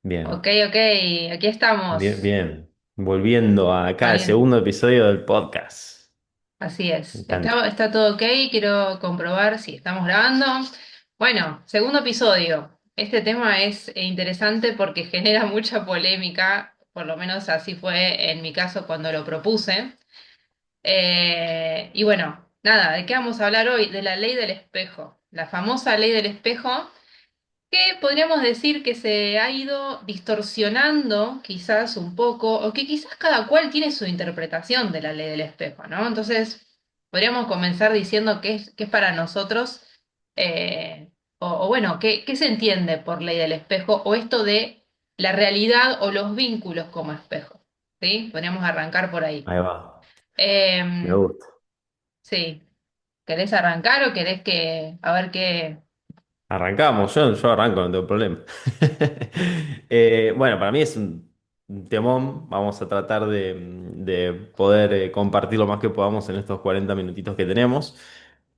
Bien, Ok, ok, aquí bien, estamos. bien. Volviendo a acá al Vale, segundo episodio del podcast. así Me es. encanta. Está todo ok, quiero comprobar si estamos grabando. Bueno, segundo episodio. Este tema es interesante porque genera mucha polémica, por lo menos así fue en mi caso cuando lo propuse. Y bueno, nada, ¿de qué vamos a hablar hoy? De la ley del espejo. La famosa ley del espejo que podríamos decir que se ha ido distorsionando quizás un poco, o que quizás cada cual tiene su interpretación de la ley del espejo, ¿no? Entonces, podríamos comenzar diciendo qué es para nosotros, o bueno, qué se entiende por ley del espejo, o esto de la realidad o los vínculos como espejo, ¿sí? Podríamos arrancar por ahí. Ahí va. Me Eh, gusta. sí, ¿querés arrancar o querés que, a ver qué? Arrancamos, yo arranco, no tengo problema. Bueno, para mí es un temón. Vamos a tratar de poder compartir lo más que podamos en estos 40 minutitos que tenemos.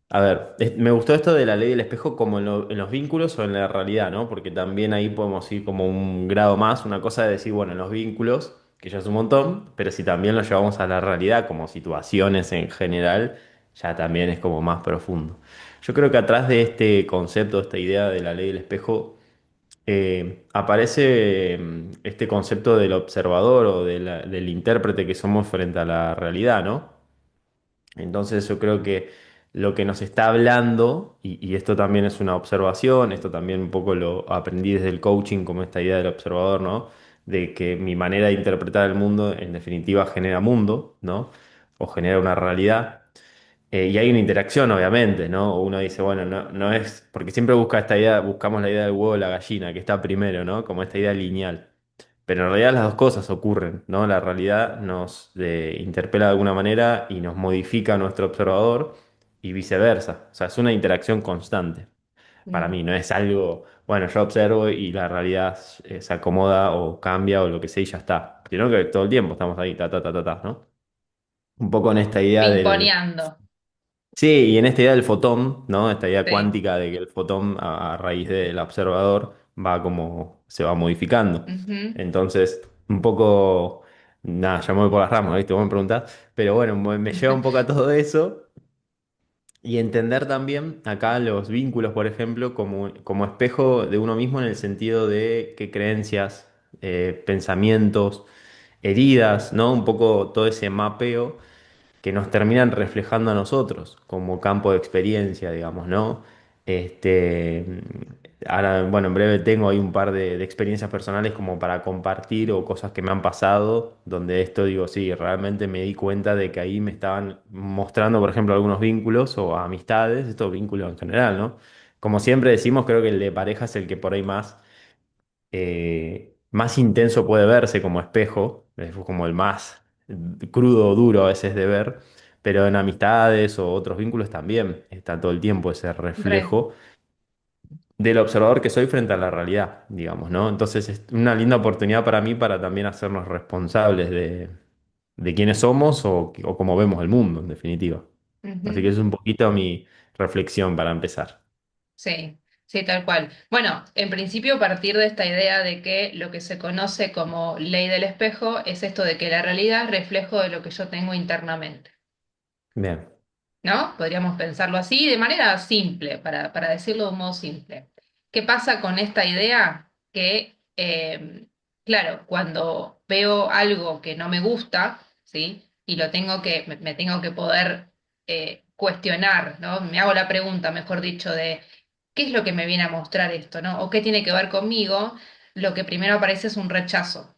A ver, me gustó esto de la ley del espejo como en los vínculos o en la realidad, ¿no? Porque también ahí podemos ir como un grado más, una cosa de decir, bueno, en los vínculos, que ya es un montón, pero si también lo llevamos a la realidad como situaciones en general, ya también es como más profundo. Yo creo que atrás de este concepto, esta idea de la ley del espejo, aparece este concepto del observador o del intérprete que somos frente a la realidad, ¿no? Entonces yo creo que lo que nos está hablando, y esto también es una observación, esto también un poco lo aprendí desde el coaching, como esta idea del observador, ¿no? De que mi manera de interpretar el mundo en definitiva genera mundo, ¿no? O genera una realidad. Y hay una interacción, obviamente, ¿no? Uno dice, bueno, no es, porque siempre busca esta idea, buscamos la idea del huevo o la gallina, que está primero, ¿no? Como esta idea lineal. Pero en realidad las dos cosas ocurren, ¿no? La realidad nos interpela de alguna manera y nos modifica a nuestro observador y viceversa. O sea, es una interacción constante. Para Mm, mí no es algo, bueno, yo observo y la realidad se acomoda o cambia o lo que sea y ya está. Sino que todo el tiempo estamos ahí, ta, ta, ta, ta, ta, ¿no? Un poco en esta idea del. pimponeando. Sí, y en esta idea del fotón, ¿no? Esta idea Sí. cuántica de que el fotón a raíz del observador va como se va modificando. Ujú. Entonces, un poco, nada, ya me voy por las ramas, ¿viste? Vos me preguntás, pero bueno, me lleva un poco a todo eso y entender también acá los vínculos, por ejemplo, como espejo de uno mismo en el sentido de qué creencias, pensamientos, heridas, ¿no? Un poco todo ese mapeo que nos terminan reflejando a nosotros como campo de experiencia, digamos, ¿no? Este, ahora, bueno, en breve tengo ahí un par de experiencias personales como para compartir o cosas que me han pasado, donde esto digo, sí, realmente me di cuenta de que ahí me estaban mostrando, por ejemplo, algunos vínculos o amistades, estos vínculos en general, ¿no? Como siempre decimos, creo que el de pareja es el que por ahí más intenso puede verse como espejo, es como el más crudo, duro a veces de ver, pero en amistades o otros vínculos también está todo el tiempo ese Re. reflejo del observador que soy frente a la realidad, digamos, ¿no? Entonces es una linda oportunidad para mí para también hacernos responsables de quiénes somos o cómo vemos el mundo, en definitiva. Así que Ujú. es un poquito mi reflexión para empezar. Sí, sí, tal cual. Bueno, en principio partir de esta idea de que lo que se conoce como ley del espejo es esto de que la realidad es reflejo de lo que yo tengo internamente, Bien, ¿no? Podríamos pensarlo así, de manera simple, para decirlo de un modo simple. ¿Qué pasa con esta idea? Que, claro, cuando veo algo que no me gusta, ¿sí? Y lo tengo que, me tengo que poder cuestionar, ¿no? Me hago la pregunta, mejor dicho, de ¿qué es lo que me viene a mostrar esto, ¿no? ¿O qué tiene que ver conmigo? Lo que primero aparece es un rechazo.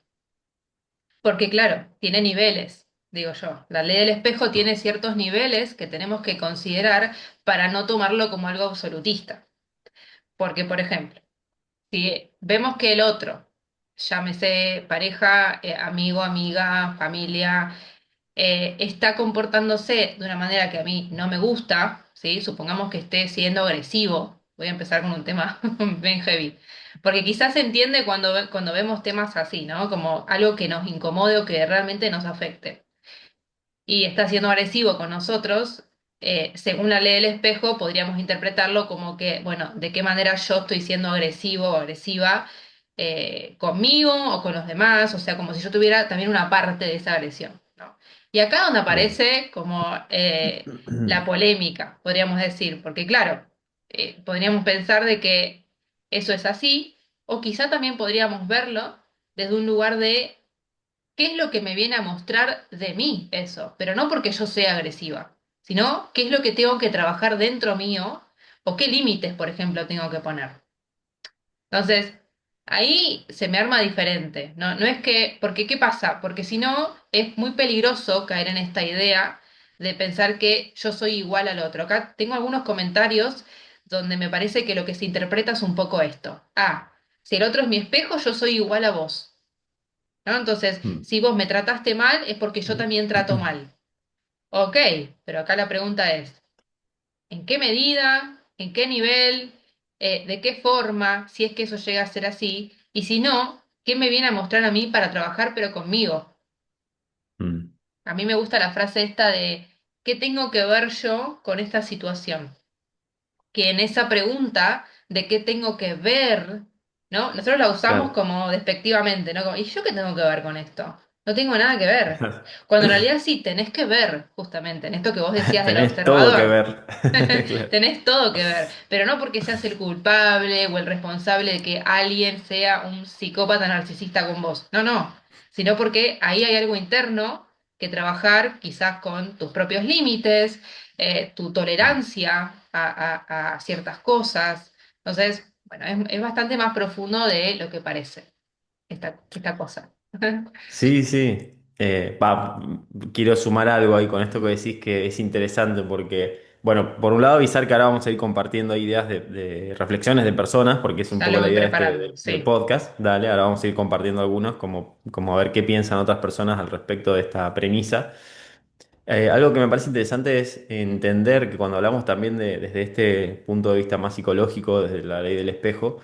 Porque claro, tiene niveles, digo yo. La ley del espejo tiene ciertos niveles que tenemos que considerar para no tomarlo como algo absolutista. Porque, por ejemplo, si vemos que el otro, llámese pareja, amigo, amiga, familia, está comportándose de una manera que a mí no me gusta, ¿sí? Supongamos que esté siendo agresivo. Voy a empezar con un tema bien heavy. Porque quizás se entiende cuando vemos temas así, ¿no? Como algo que nos incomode o que realmente nos afecte. Y está siendo agresivo con nosotros, según la ley del espejo, podríamos interpretarlo como que, bueno, ¿de qué manera yo estoy siendo agresivo o agresiva? conmigo o con los demás, o sea, como si yo tuviera también una parte de esa agresión, ¿no? Y acá donde Bien. aparece como la polémica, podríamos decir, porque claro, podríamos pensar de que eso es así, o quizá también podríamos verlo desde un lugar de qué es lo que me viene a mostrar de mí eso, pero no porque yo sea agresiva, sino qué es lo que tengo que trabajar dentro mío o qué límites, por ejemplo, tengo que poner. Entonces, ahí se me arma diferente. No, no es que, porque ¿qué pasa? Porque si no, es muy peligroso caer en esta idea de pensar que yo soy igual al otro. Acá tengo algunos comentarios donde me parece que lo que se interpreta es un poco esto. Ah, si el otro es mi espejo, yo soy igual a vos. ¿No? Entonces, Mm. si vos me trataste mal, es porque yo también trato mal. Ok, pero acá la pregunta es, ¿en qué medida? ¿En qué nivel? ¿De qué forma? Si es que eso llega a ser así. Y si no, ¿qué me viene a mostrar a mí para trabajar pero conmigo? Mm. A mí me gusta la frase esta de ¿qué tengo que ver yo con esta situación? Que en esa pregunta de qué tengo que ver, ¿no? Nosotros la usamos Claro. como despectivamente, ¿no? Como, ¿y yo qué tengo que ver con esto? No tengo nada que ver. Cuando en realidad sí tenés que ver, justamente, en esto que vos decías del Tenés todo que observador. ver. Claro. Tenés todo que ver, pero no porque seas el culpable o el responsable de que alguien sea un psicópata narcisista con vos. No, no, sino porque ahí hay algo interno que trabajar quizás con tus propios límites, tu Mm. tolerancia a ciertas cosas. Entonces, bueno, es bastante más profundo de lo que parece esta cosa. Sí, sí. Quiero sumar algo ahí con esto que decís que es interesante porque, bueno, por un lado avisar que ahora vamos a ir compartiendo ideas de reflexiones de personas, porque es un Ya lo poco la voy idea de preparando, del sí. podcast. Dale, ahora vamos a ir compartiendo algunos como a ver qué piensan otras personas al respecto de esta premisa. Algo que me parece interesante es entender que cuando hablamos también desde este punto de vista más psicológico, desde la ley del espejo,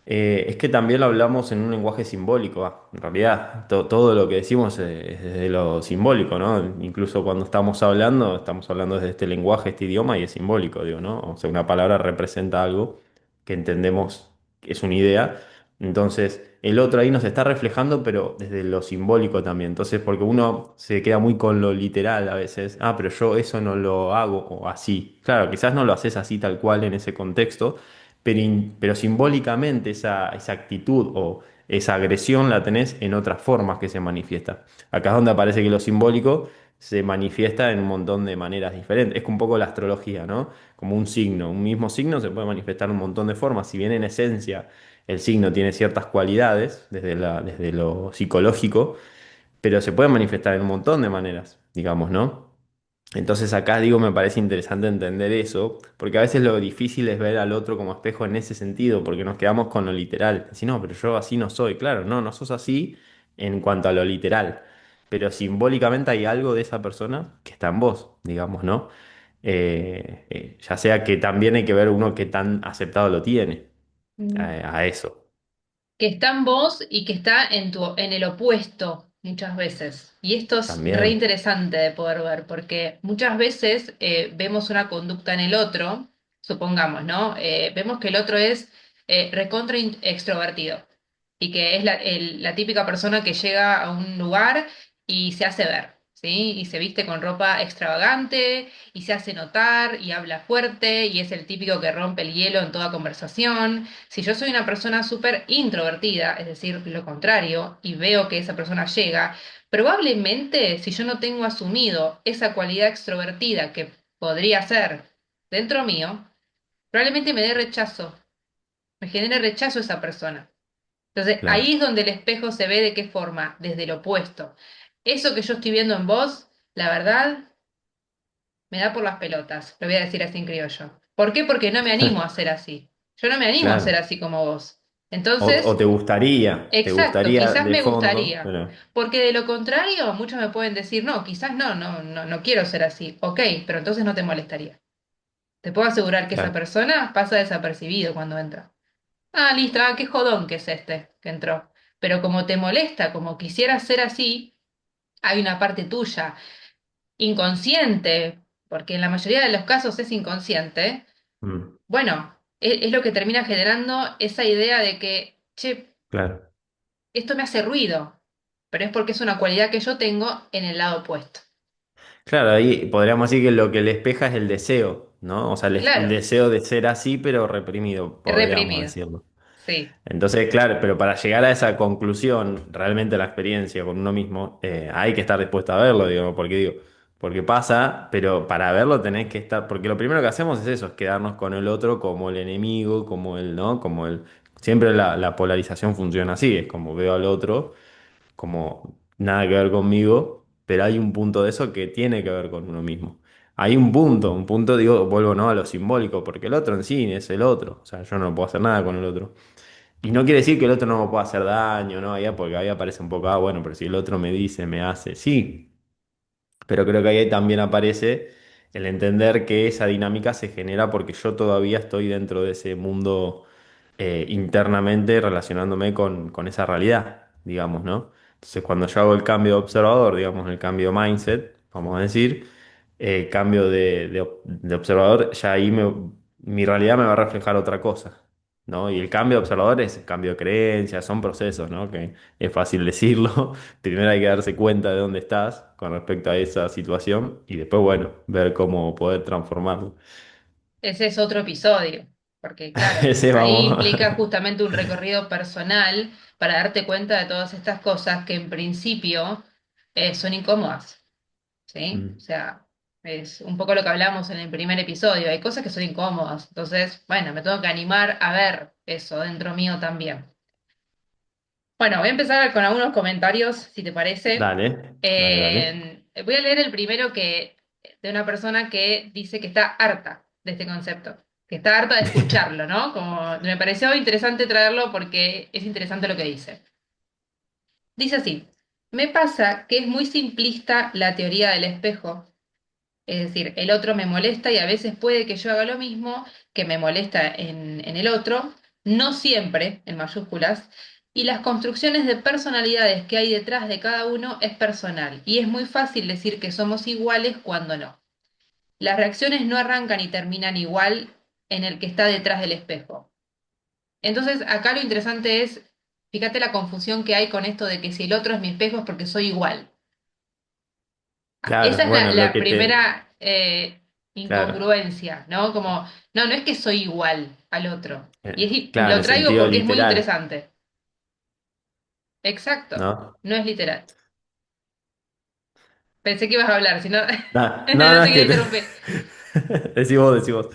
es que también lo hablamos en un lenguaje simbólico. En realidad, todo lo que decimos es desde lo simbólico, ¿no? Incluso cuando estamos hablando desde este lenguaje, este idioma, y es simbólico, digo, ¿no? O sea, una palabra representa algo que entendemos que es una idea. Entonces, el otro ahí nos está reflejando, pero desde lo simbólico también. Entonces, porque uno se queda muy con lo literal a veces. Ah, pero yo eso no lo hago o así. Claro, quizás no lo haces así tal cual en ese contexto, pero simbólicamente esa actitud o esa agresión la tenés en otras formas que se manifiesta. Acá es donde aparece que lo simbólico se manifiesta en un montón de maneras diferentes. Es un poco la astrología, ¿no? Como un signo. Un mismo signo se puede manifestar en un montón de formas. Si bien en esencia el signo tiene ciertas cualidades desde lo psicológico, pero se puede manifestar en un montón de maneras, digamos, ¿no? Entonces acá digo, me parece interesante entender eso, porque a veces lo difícil es ver al otro como espejo en ese sentido, porque nos quedamos con lo literal. Decir, no, pero yo así no soy. Claro, no, no sos así en cuanto a lo literal, pero simbólicamente hay algo de esa persona que está en vos, digamos, ¿no? Ya sea que también hay que ver uno que tan aceptado lo tiene a eso, Que está en vos y que está en el opuesto muchas veces. Y esto es re también. interesante de poder ver, porque muchas veces vemos una conducta en el otro, supongamos, ¿no? Vemos que el otro es extrovertido y que es la típica persona que llega a un lugar y se hace ver, ¿sí? Y se viste con ropa extravagante y se hace notar y habla fuerte y es el típico que rompe el hielo en toda conversación. Si yo soy una persona súper introvertida, es decir, lo contrario, y veo que esa persona llega, probablemente si yo no tengo asumido esa cualidad extrovertida que podría ser dentro mío, probablemente me dé rechazo, me genere rechazo esa persona. Entonces ahí Claro, es donde el espejo se ve de qué forma, desde el opuesto. Eso que yo estoy viendo en vos, la verdad, me da por las pelotas, lo voy a decir así en criollo. ¿Por qué? Porque no me animo a ser así. Yo no me animo a ser claro. así como vos. O Entonces, te exacto, gustaría quizás de me fondo, gustaría, pero porque de lo contrario, muchos me pueden decir, no, quizás no, no quiero ser así. Ok, pero entonces no te molestaría. Te puedo asegurar que esa claro, persona pasa desapercibido cuando entra. Ah, listo, ah, qué jodón que es este que entró. Pero como te molesta, como quisieras ser así, hay una parte tuya inconsciente, porque en la mayoría de los casos es inconsciente. mm, Bueno, es lo que termina generando esa idea de que, che, claro. Esto me hace ruido, pero es porque es una cualidad que yo tengo en el lado opuesto. Claro, ahí podríamos decir que lo que le espeja es el deseo, ¿no? O sea, el Claro, deseo de ser así, pero reprimido, podríamos reprimido. decirlo. Sí, Entonces, claro, pero para llegar a esa conclusión, realmente la experiencia con uno mismo, hay que estar dispuesto a verlo, digo, porque digo, porque pasa, pero para verlo tenés que estar, porque lo primero que hacemos es eso, es quedarnos con el otro como el enemigo, como el, ¿no? Como el, siempre la polarización funciona así, es como veo al otro como nada que ver conmigo, pero hay un punto de eso que tiene que ver con uno mismo. Hay un punto, digo, vuelvo, ¿no? A lo simbólico, porque el otro en sí es el otro, o sea, yo no puedo hacer nada con el otro. Y no quiere decir que el otro no me pueda hacer daño, ¿no? Ya, porque ahí aparece un poco, ah, bueno, pero si el otro me dice, me hace, sí, pero creo que ahí también aparece el entender que esa dinámica se genera porque yo todavía estoy dentro de ese mundo internamente relacionándome con esa realidad, digamos, ¿no? Entonces, cuando yo hago el cambio de observador, digamos, el cambio de mindset, vamos a decir, cambio de observador, ya ahí mi realidad me va a reflejar otra cosa, ¿no? Y el cambio de observador es cambio de creencias, son procesos, ¿no? Que es fácil decirlo. Primero hay que darse cuenta de dónde estás con respecto a esa situación y después, bueno, ver cómo poder transformarlo. ese es otro episodio, porque claro, Ese ahí vamos. implica justamente un recorrido personal para darte cuenta de todas estas cosas que en principio son incómodas, ¿sí? O Mm. sea, es un poco lo que hablamos en el primer episodio, hay cosas que son incómodas, entonces, bueno, me tengo que animar a ver eso dentro mío también. Bueno, voy a empezar con algunos comentarios, si te parece. Dale, dale, dale. Voy a leer el primero que, de una persona que dice que está harta de este concepto, que está harta de escucharlo, ¿no? Como me pareció interesante traerlo porque es interesante lo que dice. Dice así, me pasa que es muy simplista la teoría del espejo, es decir, el otro me molesta y a veces puede que yo haga lo mismo que me molesta en el otro, no siempre, en mayúsculas, y las construcciones de personalidades que hay detrás de cada uno es personal, y es muy fácil decir que somos iguales cuando no. Las reacciones no arrancan y terminan igual en el que está detrás del espejo. Entonces, acá lo interesante es, fíjate la confusión que hay con esto de que si el otro es mi espejo es porque soy igual. Esa Claro, es bueno, lo la que te... primera Claro, incongruencia, ¿no? Como, no, no es que soy igual al otro. Y claro, en lo el traigo sentido porque es muy literal, interesante. Exacto, ¿no? no es literal. Pensé que ibas a hablar, si no, No, no no, te es quería que... interrumpir. Decí vos, decí vos.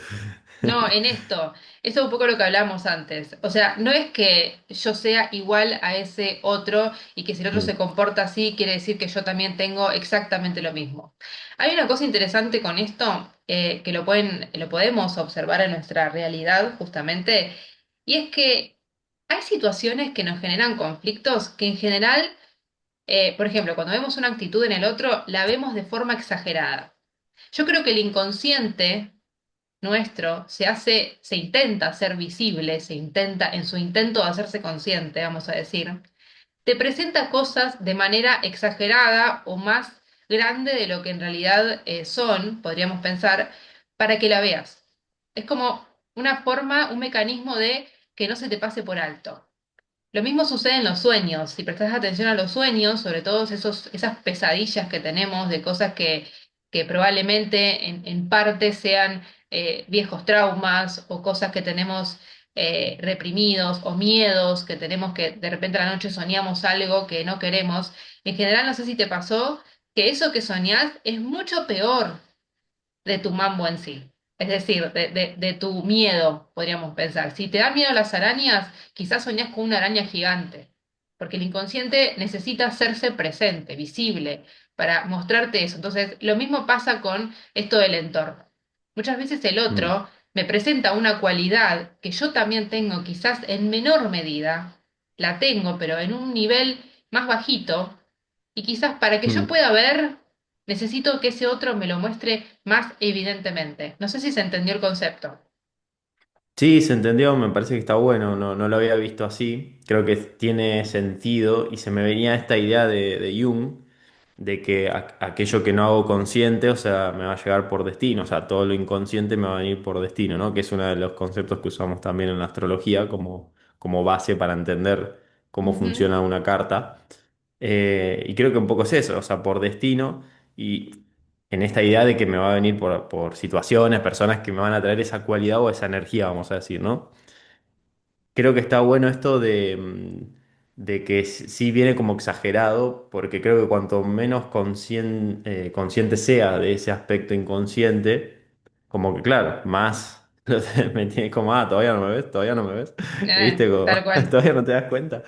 No, en esto, eso es un poco lo que hablamos antes. O sea, no es que yo sea igual a ese otro y que si el otro se Mm, comporta así, quiere decir que yo también tengo exactamente lo mismo. Hay una cosa interesante con esto, que lo podemos observar en nuestra realidad justamente, y es que hay situaciones que nos generan conflictos que en general, por ejemplo, cuando vemos una actitud en el otro, la vemos de forma exagerada. Yo creo que el inconsciente nuestro se intenta ser visible, se intenta, en su intento de hacerse consciente, vamos a decir, te presenta cosas de manera exagerada o más grande de lo que en realidad son, podríamos pensar, para que la veas. Es como una forma, un mecanismo de que no se te pase por alto. Lo mismo sucede en los sueños. Si prestas atención a los sueños, sobre todo esas pesadillas que tenemos de cosas que probablemente en parte sean viejos traumas o cosas que tenemos reprimidos o miedos que tenemos que de repente a la noche soñamos algo que no queremos. En general, no sé si te pasó que eso que soñás es mucho peor de tu mambo en sí. Es decir, de tu miedo, podríamos pensar. Si te da miedo las arañas, quizás soñás con una araña gigante, porque el inconsciente necesita hacerse presente, visible, para mostrarte eso. Entonces, lo mismo pasa con esto del entorno. Muchas veces el mm, otro me presenta una cualidad que yo también tengo, quizás en menor medida, la tengo, pero en un nivel más bajito, y quizás para que yo mm. pueda ver necesito que ese otro me lo muestre más evidentemente. No sé si se entendió el concepto. Sí, se entendió, me parece que está bueno, no, no lo había visto así, creo que tiene sentido y se me venía esta idea de Jung, de que aquello que no hago consciente, o sea, me va a llegar por destino, o sea, todo lo inconsciente me va a venir por destino, ¿no? Que es uno de los conceptos que usamos también en la astrología como base para entender cómo Ujú. funciona una carta. Y creo que un poco es eso, o sea, por destino y en esta idea de que me va a venir por situaciones, personas que me van a traer esa cualidad o esa energía, vamos a decir, ¿no? Creo que está bueno esto de que sí viene como exagerado, porque creo que cuanto menos consciente sea de ese aspecto inconsciente, como que claro, más me tiene como, todavía no me ves, todavía no me ves, ¿viste? Como, Tal cual. todavía no te das cuenta.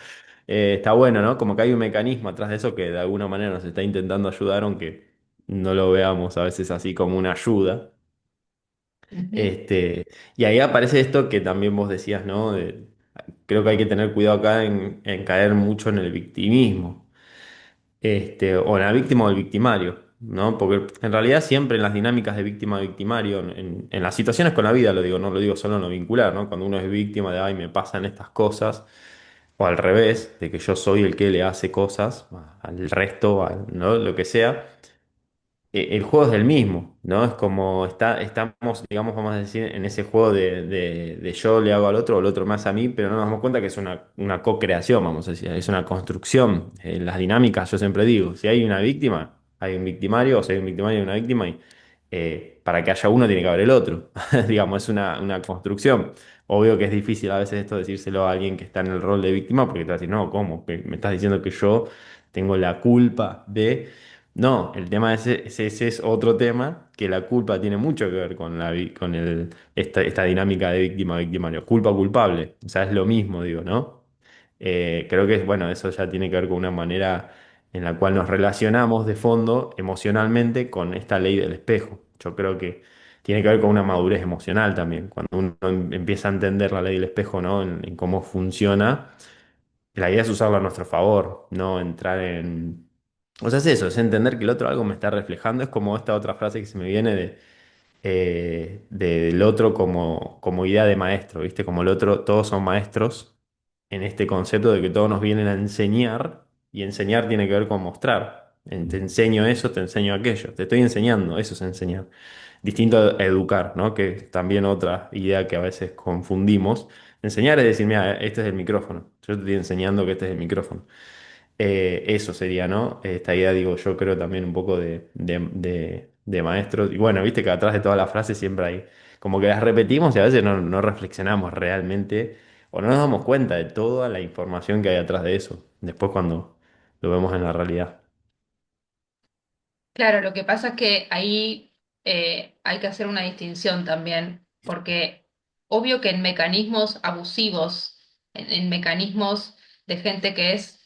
Está bueno, ¿no? Como que hay un mecanismo atrás de eso que de alguna manera nos está intentando ayudar, aunque no lo veamos a veces así como una ayuda. Ujú. Y ahí aparece esto que también vos decías, ¿no? Creo que hay que tener cuidado acá en caer mucho en el victimismo, o en la víctima o el victimario, ¿no? Porque en realidad siempre en las dinámicas de víctima-victimario, en las situaciones con la vida, lo digo, no lo digo solo en lo vincular, ¿no? Cuando uno es víctima de, ay, me pasan estas cosas, o al revés, de que yo soy el que le hace cosas al resto, ¿no? Lo que sea el juego es del mismo, ¿no? Es como estamos, digamos, vamos a decir, en ese juego de yo le hago al otro o el otro más a mí, pero no nos damos cuenta que es una co-creación, vamos a decir, es una construcción. Las dinámicas, yo siempre digo, si hay una víctima, hay un victimario, o si hay un victimario y una víctima, y para que haya uno tiene que haber el otro. Digamos, es una construcción. Obvio que es difícil a veces esto decírselo a alguien que está en el rol de víctima, porque te va a decir, no, ¿cómo? ¿Que ¿Me estás diciendo que yo tengo la culpa de...? No, el tema ese es otro tema, que la culpa tiene mucho que ver con esta dinámica de víctima-victimario. Culpa culpable, o sea, es lo mismo, digo, ¿no? Creo que, bueno, eso ya tiene que ver con una manera en la cual nos relacionamos de fondo emocionalmente con esta ley del espejo. Yo creo que tiene que ver con una madurez emocional también. Cuando uno empieza a entender la ley del espejo, ¿no? En cómo funciona, la idea es usarla a nuestro favor, no entrar en... O sea, es eso, es entender que el otro algo me está reflejando. Es como esta otra frase que se me viene del otro como idea de maestro, ¿viste? Como el otro, todos son maestros en este concepto de que todos nos vienen a enseñar y enseñar tiene que ver con mostrar. Te enseño eso, te enseño aquello, te estoy enseñando, eso es enseñar. Distinto a educar, ¿no? Que es también otra idea que a veces confundimos. Enseñar es decir, mira, este es el micrófono, yo te estoy enseñando que este es el micrófono. Eso sería, ¿no? Esta idea, digo, yo creo también un poco de maestros. Y bueno, viste que atrás de todas las frases siempre hay, como que las repetimos y a veces no reflexionamos realmente o no nos damos cuenta de toda la información que hay atrás de eso, después cuando lo vemos en la realidad. Claro, lo que pasa es que ahí hay que hacer una distinción también, porque obvio que en mecanismos abusivos, en mecanismos de gente que es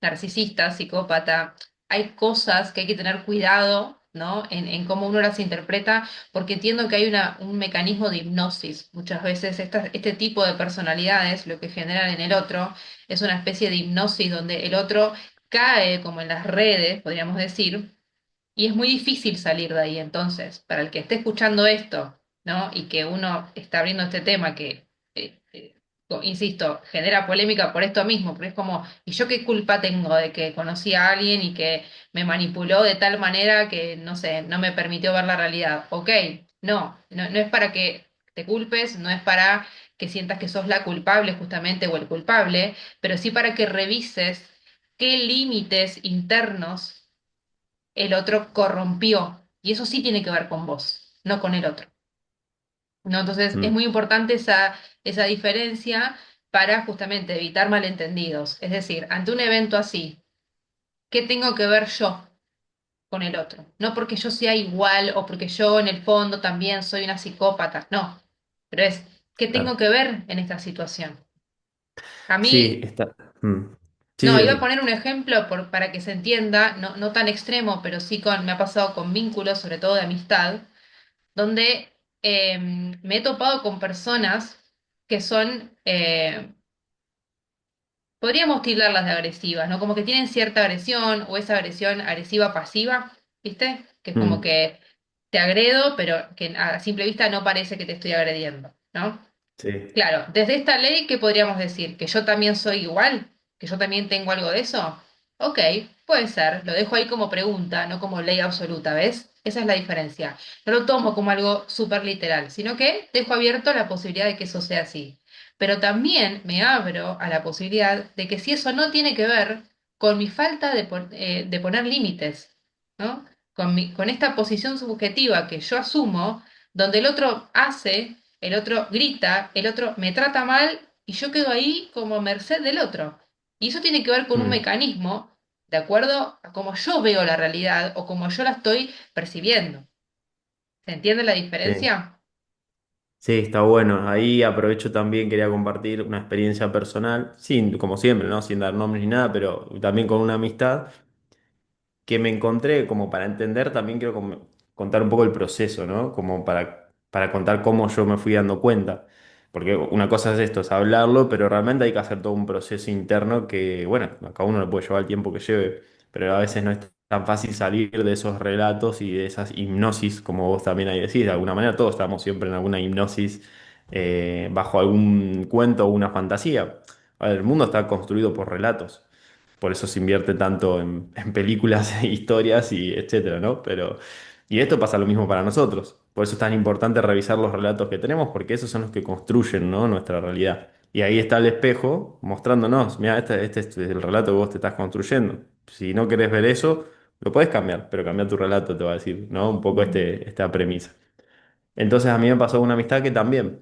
narcisista, psicópata, hay cosas que hay que tener cuidado, ¿no? En cómo uno las interpreta, porque entiendo que hay un mecanismo de hipnosis. Muchas veces este tipo de personalidades lo que generan en el otro es una especie de hipnosis donde el otro cae como en las redes, podríamos decir, y es muy difícil salir de ahí. Entonces, para el que esté escuchando esto, ¿no? Y que uno está abriendo este tema que, insisto, genera polémica por esto mismo, porque es como, ¿y yo qué culpa tengo de que conocí a alguien y que me manipuló de tal manera que, no sé, no me permitió ver la realidad? Ok, no es para que te culpes, no es para que sientas que sos la culpable justamente o el culpable, pero sí para que revises qué límites internos el otro corrompió. Y eso sí tiene que ver con vos, no con el otro. ¿No? Entonces es Mm, muy importante esa diferencia para justamente evitar malentendidos. Es decir, ante un evento así, ¿qué tengo que ver yo con el otro? No porque yo sea igual o porque yo en el fondo también soy una psicópata, no, pero es, ¿qué tengo claro. que ver en esta situación? A Sí, mí, está. Mm. Sí, no, sí, iba a decime. poner un ejemplo para que se entienda, no tan extremo, pero sí me ha pasado con vínculos, sobre todo de amistad donde me he topado con personas que son, podríamos tildarlas de agresivas, ¿no? Como que tienen cierta agresión o esa agresión agresiva pasiva, ¿viste? Que es como Mm, que te agredo, pero que a simple vista no parece que te estoy agrediendo, ¿no? sí, Claro, desde esta ley, ¿qué podríamos decir? ¿Que yo también soy igual? ¿Que yo también tengo algo de eso? Ok, puede ser, lo dejo ahí como pregunta, no como ley absoluta, ¿ves? Esa es la diferencia. No lo tomo como algo súper literal, sino que dejo abierto la posibilidad de que eso sea así. pero también me abro a la posibilidad de que si eso no tiene que ver con mi falta de poner límites, ¿no? Con esta posición subjetiva que yo asumo, donde el otro hace, el otro grita, el otro me trata mal y yo quedo ahí como a merced del otro. Y eso tiene que ver con un Mm, mecanismo de acuerdo a cómo yo veo la realidad o cómo yo la estoy percibiendo. ¿Se entiende la sí. diferencia? Sí, está bueno. Ahí aprovecho también, quería compartir una experiencia personal, sin, como siempre, ¿no? Sin dar nombres ni nada, pero también con una amistad que me encontré como para entender, también quiero contar un poco el proceso, ¿no? Como para contar cómo yo me fui dando cuenta. Porque una cosa es esto, es hablarlo, pero realmente hay que hacer todo un proceso interno que, bueno, a cada uno le puede llevar el tiempo que lleve, pero a veces no es tan fácil salir de esos relatos y de esas hipnosis, como vos también ahí decís. De alguna manera todos estamos siempre en alguna hipnosis, bajo algún cuento o una fantasía. A ver, el mundo está construido por relatos. Por eso se invierte tanto en películas, historias y etcétera, ¿no? Pero, y esto pasa lo mismo para nosotros. Por eso es tan importante revisar los relatos que tenemos, porque esos son los que construyen, ¿no? Nuestra realidad. Y ahí está el espejo mostrándonos, mira, este es el relato que vos te estás construyendo. Si no querés ver eso, lo podés cambiar, pero cambia tu relato, te va a decir, ¿no? Un poco esta premisa. Entonces a mí me pasó una amistad que también.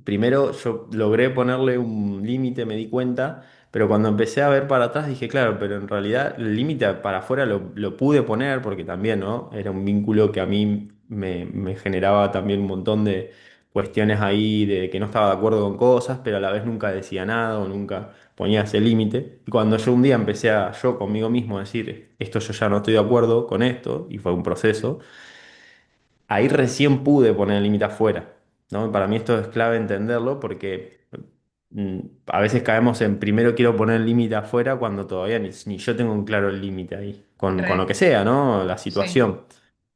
Primero yo logré ponerle un límite, me di cuenta, pero cuando empecé a ver para atrás dije, claro, pero en realidad el límite para afuera lo pude poner porque también, ¿no? Era un vínculo que a mí me generaba también un montón de cuestiones ahí de que no estaba de acuerdo con cosas, pero a la vez nunca decía nada o nunca ponía ese límite. Y cuando yo un día empecé a yo conmigo mismo decir, esto yo ya no estoy de acuerdo con esto, y fue un proceso. Ahí recién pude poner el límite afuera, ¿no? Para mí esto es clave entenderlo porque a veces caemos en primero quiero poner el límite afuera cuando todavía ni yo tengo en claro el límite ahí, con lo Re, que sea, ¿no? La sí, situación.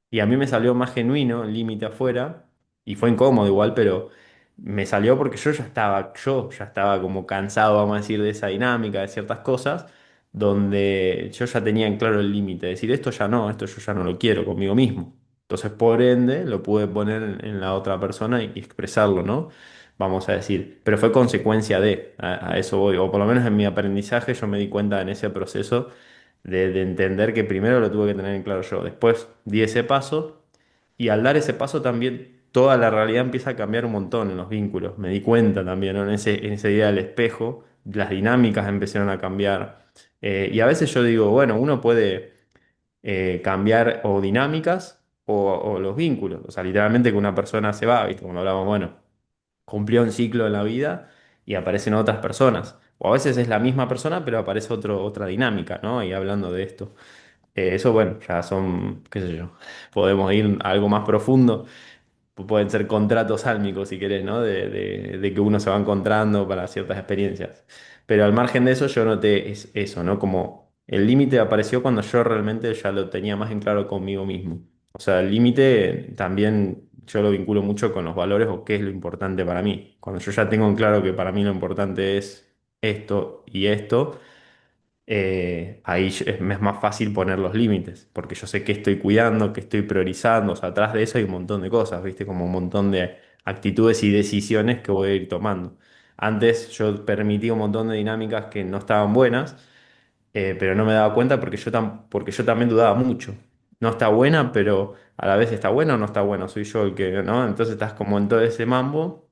Y a mí me salió más genuino el límite afuera y fue incómodo igual, pero me salió porque yo ya estaba como cansado, vamos a decir, de esa dinámica, de ciertas cosas, donde yo ya tenía en claro el límite, decir esto ya no, esto yo ya no lo quiero conmigo mismo. Entonces, por ende, lo pude poner en la otra persona y expresarlo, ¿no? Vamos a decir. Pero fue consecuencia a eso voy, o por lo menos en mi aprendizaje yo me di cuenta en ese proceso de entender que primero lo tuve que tener en claro yo. Después di ese paso y al dar ese paso también toda la realidad empieza a cambiar un montón en los vínculos. Me di cuenta también, ¿no? En ese día del espejo, las dinámicas empezaron a cambiar. Y a veces yo digo, bueno, uno puede cambiar o dinámicas o los vínculos. O sea, literalmente que una persona se va, ¿viste? Como hablamos, bueno, cumplió un ciclo en la vida y aparecen otras personas. O a veces es la misma persona, pero aparece otra dinámica, ¿no? Y hablando de esto. Eso, bueno, ya son, qué sé yo, podemos ir a algo más profundo. Pueden ser contratos álmicos, si querés, ¿no? De que uno se va encontrando para ciertas experiencias. Pero al margen de eso, yo noté eso, ¿no? Como el límite apareció cuando yo realmente ya lo tenía más en claro conmigo mismo. O sea, el límite también yo lo vinculo mucho con los valores o qué es lo importante para mí. Cuando yo ya tengo en claro que para mí lo importante es esto y esto, ahí me es más fácil poner los límites, porque yo sé que estoy cuidando, que estoy priorizando, o sea, atrás de eso hay un montón de cosas, ¿viste? Como un montón de actitudes y decisiones que voy a ir tomando. Antes yo permitía un montón de dinámicas que no estaban buenas, pero no me daba cuenta porque porque yo también dudaba mucho. No está buena, pero a la vez está buena o no está buena, soy yo el que, ¿no? Entonces estás como en todo ese mambo,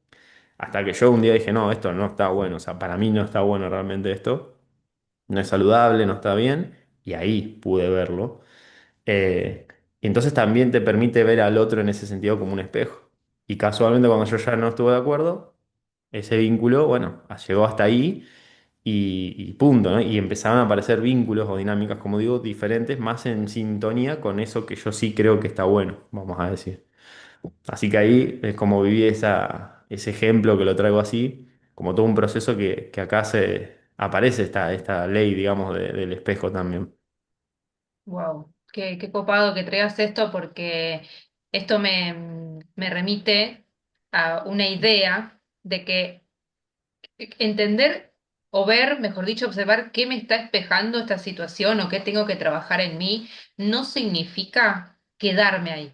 hasta que yo un día dije, no, esto no está bueno, o sea, para mí no está bueno realmente esto, no es saludable, no está bien, y ahí pude verlo. Eh, y entonces también te permite ver al otro en ese sentido como un espejo. Y casualmente cuando yo ya no estuve de acuerdo, ese vínculo, bueno, llegó hasta ahí y punto, ¿no? Y empezaron a aparecer vínculos o dinámicas, como digo, diferentes, más en sintonía con eso que yo sí creo que está bueno, vamos a decir. Así que ahí es como viví ese ejemplo que lo traigo así, como todo un proceso que acá aparece esta ley, digamos, del espejo también. wow. Qué copado que traigas esto porque esto me remite a una idea de que entender o ver, mejor dicho, observar qué me está espejando esta situación o qué tengo que trabajar en mí, no significa quedarme ahí.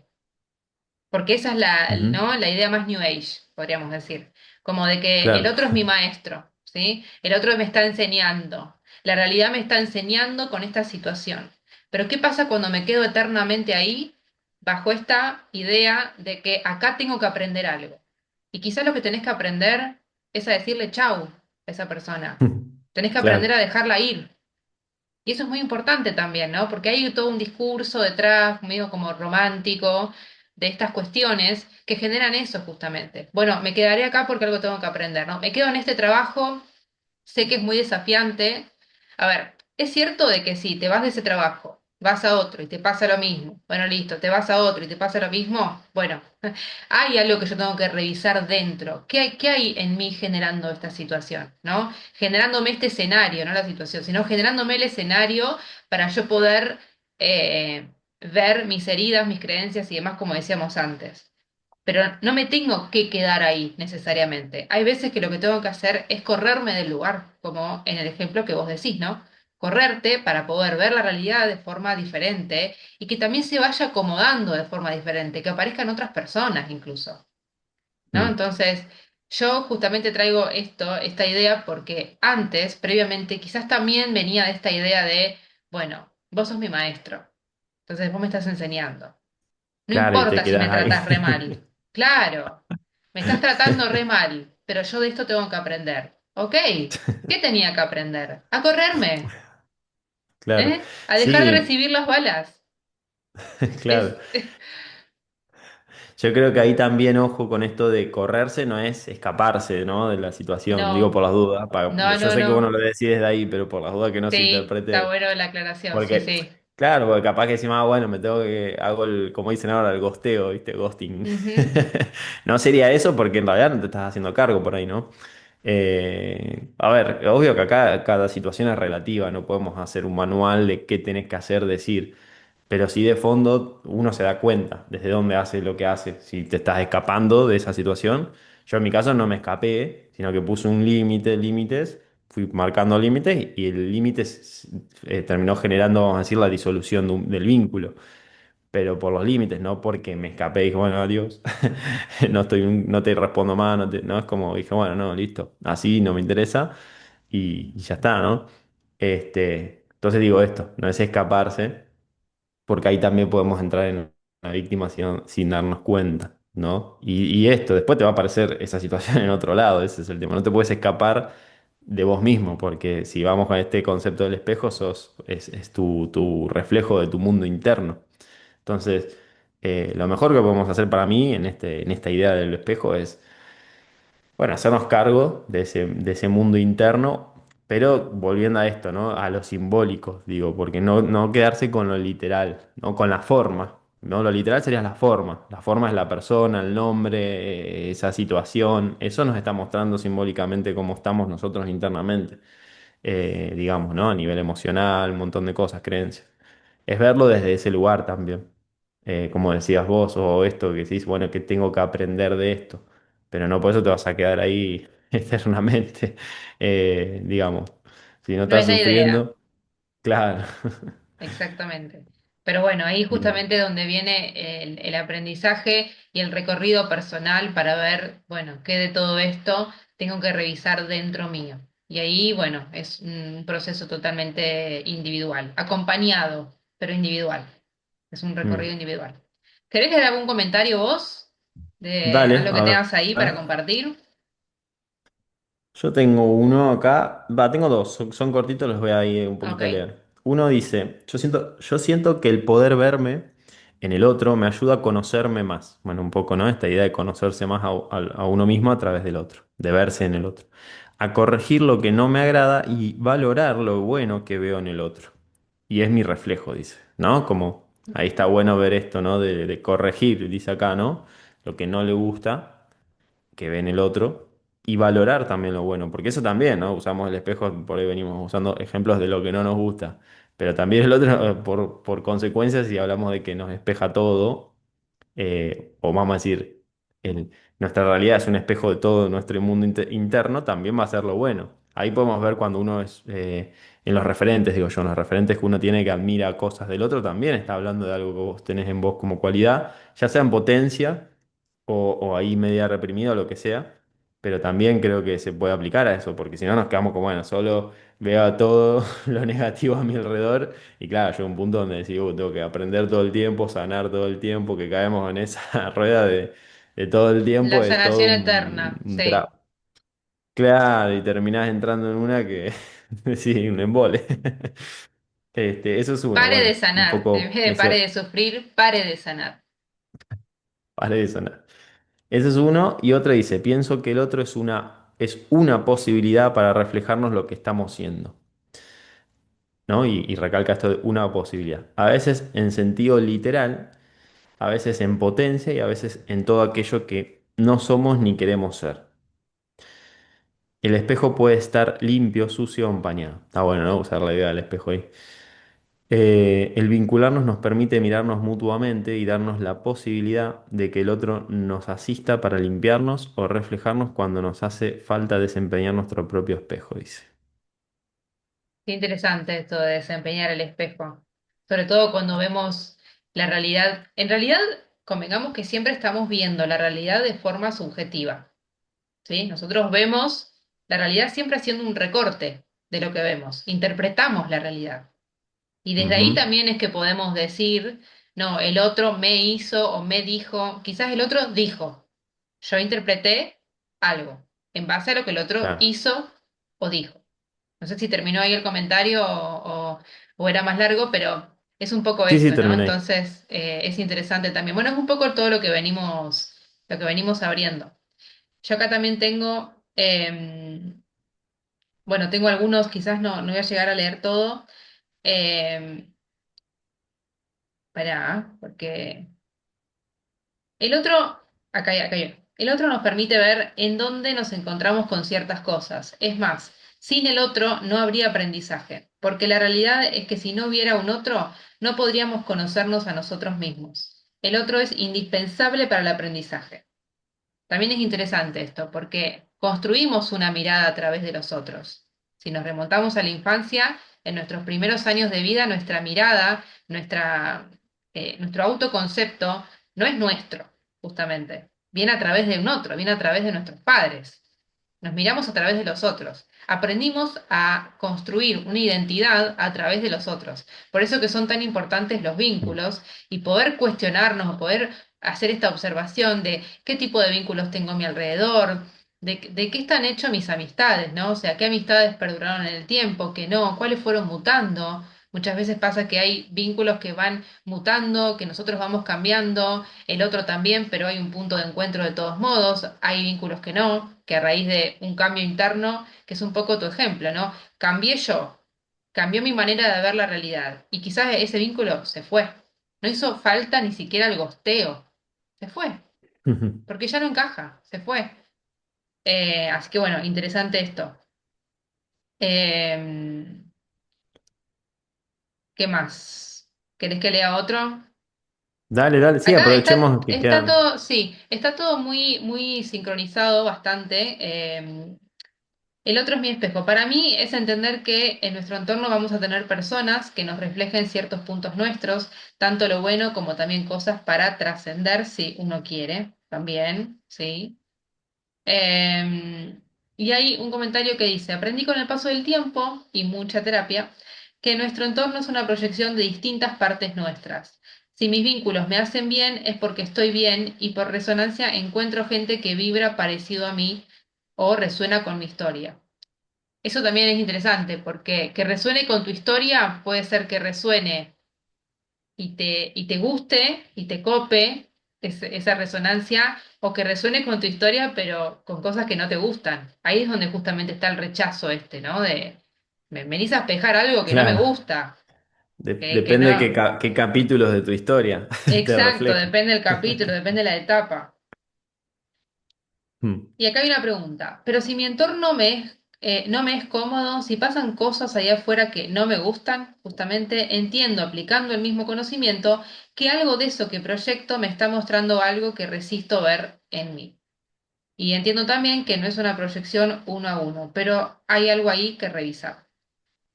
Porque esa es Ujú. ¿no? La idea más New Age, podríamos decir. como de que el claro. otro es mi maestro, ¿sí? El otro me está enseñando, la realidad me está enseñando con esta situación. Pero ¿qué pasa cuando me quedo eternamente ahí, bajo esta idea de que acá tengo que aprender algo? Y quizás lo que tenés que aprender es a decirle chau a esa persona. Tenés que aprender a Claro. dejarla ir. Y eso es muy importante también, ¿no? Porque hay todo un discurso detrás, medio como romántico, de estas cuestiones que generan eso justamente. Bueno, me quedaré acá porque algo tengo que aprender, ¿no? Me quedo en este trabajo, sé que es muy desafiante. A ver, es cierto de que si te vas de ese trabajo, vas a otro y te pasa lo mismo. Bueno, listo, te vas a otro y te pasa lo mismo. Bueno, hay algo que yo tengo que revisar dentro. Qué hay en mí generando esta situación, ¿no? Generándome este escenario, no la situación, sino generándome el escenario para yo poder ver mis heridas, mis creencias y demás, como decíamos antes. Pero no me tengo que quedar ahí necesariamente. Hay veces que lo que tengo que hacer es correrme del lugar, como en el ejemplo que vos decís, ¿no? Correrte para poder ver la realidad de forma diferente y que también se vaya acomodando de forma diferente, que aparezcan otras personas incluso, ¿no? Mm. Entonces, yo justamente traigo esta idea porque antes, previamente, quizás también venía de esta idea de, bueno, vos sos mi maestro, entonces vos me estás enseñando. No Claro, y te importa si me quedas ahí. tratas re mal. Claro, me estás tratando re mal, pero yo de esto tengo que aprender. ¿Ok? ¿Qué tenía que aprender? A correrme, Claro. ¿eh? A dejar de Sí, recibir las balas. claro. Es, Yo creo que ahí también, ojo con esto de correrse, no es escaparse, ¿no? De la situación. Digo por no, las dudas. no, Yo no, sé que vos no no. lo decís desde ahí, pero por las dudas que no se Sí, está interprete. bueno la aclaración, sí, Porque, sí. claro, porque capaz que decimos, ah, bueno, me tengo que, hago el, como dicen ahora, el gosteo, ¿viste? Ghosting. Ujú. No sería eso porque en realidad no te estás haciendo cargo por ahí, ¿no? A ver, obvio que acá cada situación es relativa, no podemos hacer un manual de qué tenés que hacer, decir, pero sí de fondo uno se da cuenta desde dónde hace lo que hace, si te estás escapando de esa situación. Yo en mi caso no me escapé, sino que puse un límite, límites, fui marcando límites y el límite terminó generando, vamos a decir, la disolución del vínculo, pero por los límites, no porque me escapé y dije, bueno, adiós, no estoy, no te respondo más, no, es como dije, bueno, no, listo, así no me interesa y ya está, ¿no? Entonces digo esto, no es escaparse, porque ahí también podemos entrar en la víctima sin darnos cuenta, ¿no? Y esto, después te va a aparecer esa situación en otro lado, ese es el tema, no te puedes escapar de vos mismo, porque si vamos con este concepto del espejo, es tu reflejo de tu mundo interno. Entonces, lo mejor que podemos hacer para mí en esta idea del espejo es, bueno, hacernos cargo de ese mundo interno, pero volviendo a esto, ¿no? A lo simbólico, digo, porque no quedarse con lo literal, ¿no? Con la forma, ¿no? Lo literal sería la forma. La forma es la persona, el nombre, esa situación. Eso nos está mostrando simbólicamente cómo estamos nosotros internamente, digamos, ¿no? A nivel emocional, un montón de cosas, creencias. Es verlo desde ese lugar también. Como decías vos, o esto que decís, bueno, que tengo que aprender de esto, pero no por eso te vas a quedar ahí eternamente, digamos. Si no No estás es la idea. sufriendo, claro. Exactamente. Pero bueno, ahí Bien. justamente donde viene el aprendizaje y el recorrido personal para ver, bueno, qué de todo esto tengo que revisar dentro mío. Y ahí, bueno, es un proceso totalmente individual, acompañado, pero individual. Es un recorrido Mm. individual. ¿Querés leer algún comentario vos de Dale, algo que a ver. tengas ahí para compartir? Yo tengo uno acá, tengo dos, son cortitos, los voy a ir un Ok. poquito a leer. Uno dice, yo siento que el poder verme en el otro me ayuda a conocerme más. Bueno, un poco, ¿no? Esta idea de conocerse más a uno mismo a través del otro, de verse en el otro. A corregir lo que no me agrada y valorar lo bueno que veo en el otro. Y es mi reflejo, dice, ¿no? Como ahí está bueno ver esto, ¿no? De corregir, dice acá, ¿no? Lo que no le gusta que ve en el otro y valorar también lo bueno, porque eso también, ¿no? Usamos el espejo, por ahí venimos usando ejemplos de lo que no nos gusta, pero también el otro, por consecuencia, si hablamos de que nos espeja todo, o vamos a decir, el- nuestra realidad es un espejo de todo nuestro mundo interno, también va a ser lo bueno. Ahí podemos ver cuando uno es, en los referentes, digo yo, en los referentes que uno tiene que admira cosas del otro, también está hablando de algo que vos tenés en vos como cualidad, ya sea en potencia o ahí media reprimida o lo que sea, pero también creo que se puede aplicar a eso, porque si no nos quedamos como, bueno, solo veo todo lo negativo a mi alrededor y claro, llega un punto donde decís, tengo que aprender todo el tiempo, sanar todo el tiempo, que caemos en esa rueda de todo el tiempo, La es todo sanación eterna, un sí. trago. Claro, y terminás entrando en una que, sí, un embole. Eso es uno, Pare de bueno, un sanar. En vez poco de pare eso, de sufrir, pare de sanar. vale eso, ¿no? Ese es uno, y otro dice, pienso que el otro es una posibilidad para reflejarnos lo que estamos siendo, ¿no? Y recalca esto de una posibilidad. A veces en sentido literal, a veces en potencia y a veces en todo aquello que no somos ni queremos ser. El espejo puede estar limpio, sucio o empañado. Está bueno, ¿no? Usar la idea del espejo ahí. El vincularnos nos permite mirarnos mutuamente y darnos la posibilidad de que el otro nos asista para limpiarnos o reflejarnos cuando nos hace falta desempeñar nuestro propio espejo, dice. Qué interesante esto de desempeñar el espejo. Sobre todo cuando vemos la realidad. En realidad, convengamos que siempre estamos viendo la realidad de forma subjetiva. ¿Sí? Nosotros vemos la realidad siempre haciendo un recorte de lo que vemos. Interpretamos la realidad. Y desde ahí Ujú, también es que podemos decir, no, el otro me hizo o me dijo, quizás el otro dijo, yo interpreté algo en base a lo que el otro claro. hizo o dijo. No sé si terminó ahí el comentario o era más largo, pero es un poco Sí, sí, esto, ¿no? terminé. Entonces es interesante también. Bueno, es un poco todo lo que venimos abriendo. Yo acá también tengo, bueno, tengo algunos, quizás no voy a llegar a leer todo. Eh, porque el otro, acá hay. El otro nos permite ver en dónde nos encontramos con ciertas cosas. Es más, sin el otro no habría aprendizaje, porque la realidad es que si no hubiera un otro, no podríamos conocernos a nosotros mismos. El otro es indispensable para el aprendizaje. También es interesante esto, porque construimos una mirada a través de los otros. Si nos remontamos a la infancia, en nuestros primeros años de vida, nuestra mirada, nuestro autoconcepto no es nuestro, justamente. Viene a través de un otro, viene a través de nuestros padres. Nos miramos a través de los otros. Aprendimos a construir una identidad a través de los otros. Por eso que son tan importantes los vínculos y poder cuestionarnos, poder hacer esta observación de qué tipo de vínculos tengo a mi alrededor, de qué están hechos mis amistades, ¿no? O sea, qué amistades perduraron en el tiempo, qué no, cuáles fueron mutando. Muchas veces pasa que hay vínculos que van mutando, que nosotros vamos cambiando, el otro también, pero hay un punto de encuentro de todos modos. Hay vínculos que no, que a raíz de un cambio interno, que es un poco tu ejemplo, ¿no? Cambié yo, cambió mi manera de ver la realidad y quizás ese vínculo se fue. No hizo falta ni siquiera el gosteo. Se fue, porque ya no encaja, se fue. Así que bueno, interesante esto. Eh, ¿Qué más? ¿Querés que lea otro? Dale, dale, sí, Acá aprovechemos que está quedan. todo, sí, está todo muy sincronizado bastante. El otro es mi espejo. Para mí es entender que en nuestro entorno vamos a tener personas que nos reflejen ciertos puntos nuestros, tanto lo bueno como también cosas para trascender si uno quiere, también, ¿sí? Eh, y hay un comentario que dice, aprendí con el paso del tiempo y mucha terapia que nuestro entorno es una proyección de distintas partes nuestras. Si mis vínculos me hacen bien es porque estoy bien y por resonancia encuentro gente que vibra parecido a mí o resuena con mi historia. Eso también es interesante porque que resuene con tu historia puede ser que resuene y te guste y te cope esa resonancia o que resuene con tu historia pero con cosas que no te gustan. Ahí es donde justamente está el rechazo este, ¿no? De me venís a espejar algo que no me Claro, gusta, que depende de no. qué capítulos de tu historia te Exacto, reflejan. depende del capítulo, depende de la etapa. Mm. Y acá hay una pregunta, pero si mi entorno no me es cómodo, si pasan cosas allá afuera que no me gustan, justamente entiendo, aplicando el mismo conocimiento, que algo de eso que proyecto me está mostrando algo que resisto ver en mí. Y entiendo también que no es una proyección uno a uno, pero hay algo ahí que revisar.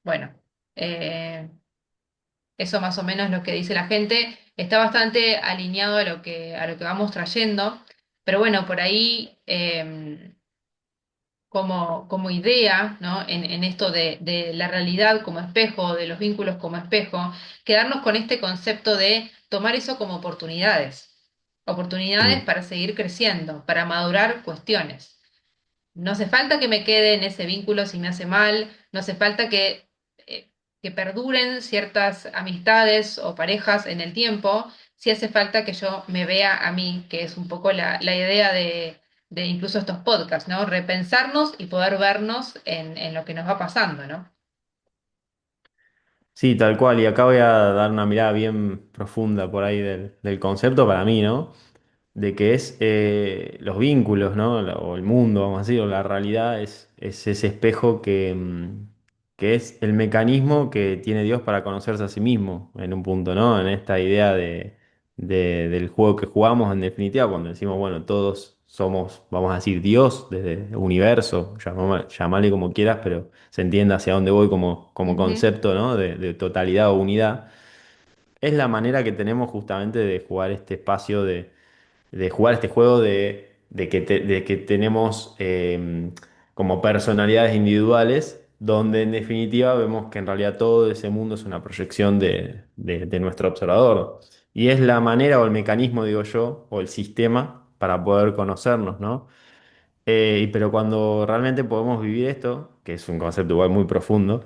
Bueno, eh, eso más o menos es lo que dice la gente. Está bastante alineado a lo que vamos trayendo, pero bueno, por ahí... como idea, ¿no? En esto de la realidad como espejo, de los vínculos como espejo, quedarnos con este concepto de tomar eso como oportunidades, oportunidades Mm. para seguir creciendo, para madurar cuestiones. No hace falta que me quede en ese vínculo si me hace mal, no hace falta que perduren ciertas amistades o parejas en el tiempo, si hace falta que yo me vea a mí, que es un poco la idea de incluso estos podcasts, ¿no? Repensarnos y poder vernos en lo que nos va pasando, ¿no? Sí, tal cual. Y acá voy a dar una mirada bien profunda por ahí del concepto para mí, ¿no? De que es los vínculos, ¿no? O el mundo, vamos a decir, o la realidad es ese espejo que es el mecanismo que tiene Dios para conocerse a sí mismo, en un punto, ¿no? En esta idea del juego que jugamos, en definitiva, cuando decimos, bueno, todos somos, vamos a decir, Dios, desde el universo, llamale como quieras, pero se entiende hacia dónde voy como Ujú, concepto, ¿no? De totalidad o unidad. Es la manera que tenemos justamente de jugar este espacio de jugar este juego de que tenemos como personalidades individuales, donde en definitiva vemos que en realidad todo ese mundo es una proyección de nuestro observador. Y es la manera o el mecanismo, digo yo, o el sistema para poder conocernos, ¿no? Pero cuando realmente podemos vivir esto, que es un concepto igual muy profundo,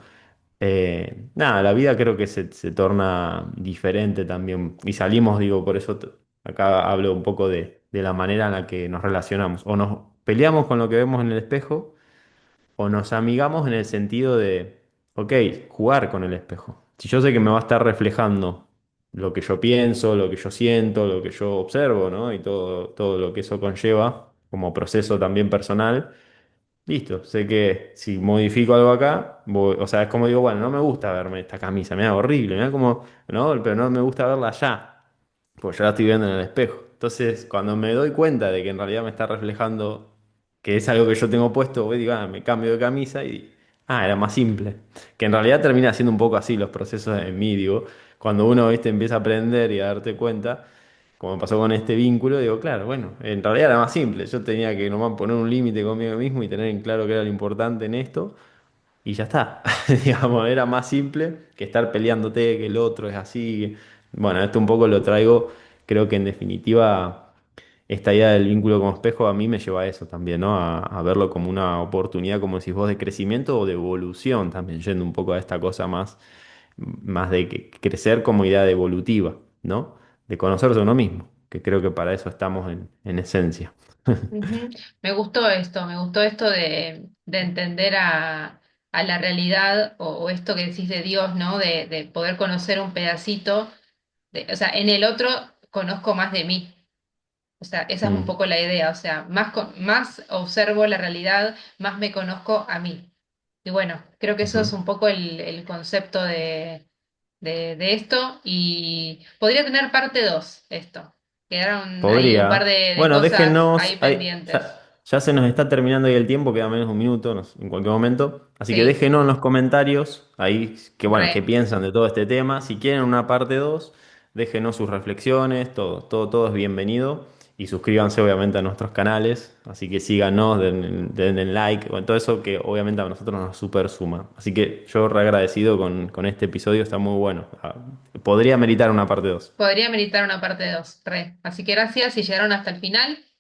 nada, la vida creo que se torna diferente también. Y salimos, digo, por eso acá hablo un poco de la manera en la que nos relacionamos. O nos peleamos con lo que vemos en el espejo, o nos amigamos en el sentido de, ok, jugar con el espejo. Si yo sé que me va a estar reflejando lo que yo pienso, lo que yo siento, lo que yo observo, ¿no? Y todo lo que eso conlleva como proceso también personal. Listo, sé que si modifico algo acá, o sea, es como digo, bueno, no me gusta verme esta camisa, me da horrible, me da como, no, pero no me gusta verla allá, pues ya la estoy viendo en el espejo. Entonces, cuando me doy cuenta de que en realidad me está reflejando que es algo que yo tengo puesto, voy y digo, ah, me cambio de camisa y, era más simple. Que en realidad termina siendo un poco así los procesos en mí, digo, cuando uno, viste, empieza a aprender y a darte cuenta. Como pasó con este vínculo, digo, claro, bueno, en realidad era más simple. Yo tenía que nomás poner un límite conmigo mismo y tener en claro qué era lo importante en esto y ya está. Digamos, era más simple que estar peleándote, que el otro es así. Bueno, esto un poco lo traigo, creo que en definitiva, esta idea del vínculo como espejo a mí me lleva a eso también, ¿no? A verlo como una oportunidad, como decís vos, de crecimiento o de evolución también, yendo un poco a esta cosa más de que crecer como idea de evolutiva, ¿no? De conocerse a uno mismo, que creo que para eso estamos en esencia. ujú. Me gustó esto de entender a la realidad o esto que decís de Dios, ¿no? De poder conocer un pedacito, o sea, en el otro conozco más de mí. O sea, esa es un Mm, poco la idea, o sea, más observo la realidad, más me conozco a mí. Y bueno, creo que eso es ujú. un poco el concepto de esto y podría tener parte 2 esto. Quedaron ahí un par Podría. de Bueno, cosas ahí déjenos, pendientes. ya se nos está terminando ahí el tiempo, queda menos de un minuto, en cualquier momento. Así que Sí, déjenos en los comentarios ahí que bueno, qué re. piensan de todo este tema. Si quieren una parte 2, déjenos sus reflexiones, todo es bienvenido. Y suscríbanse obviamente a nuestros canales. Así que síganos, den like, con todo eso que obviamente a nosotros nos super suma. Así que yo re agradecido con este episodio, está muy bueno. Podría meritar una parte 2. Podría meditar una parte 2 re. Así que gracias si llegaron hasta el final.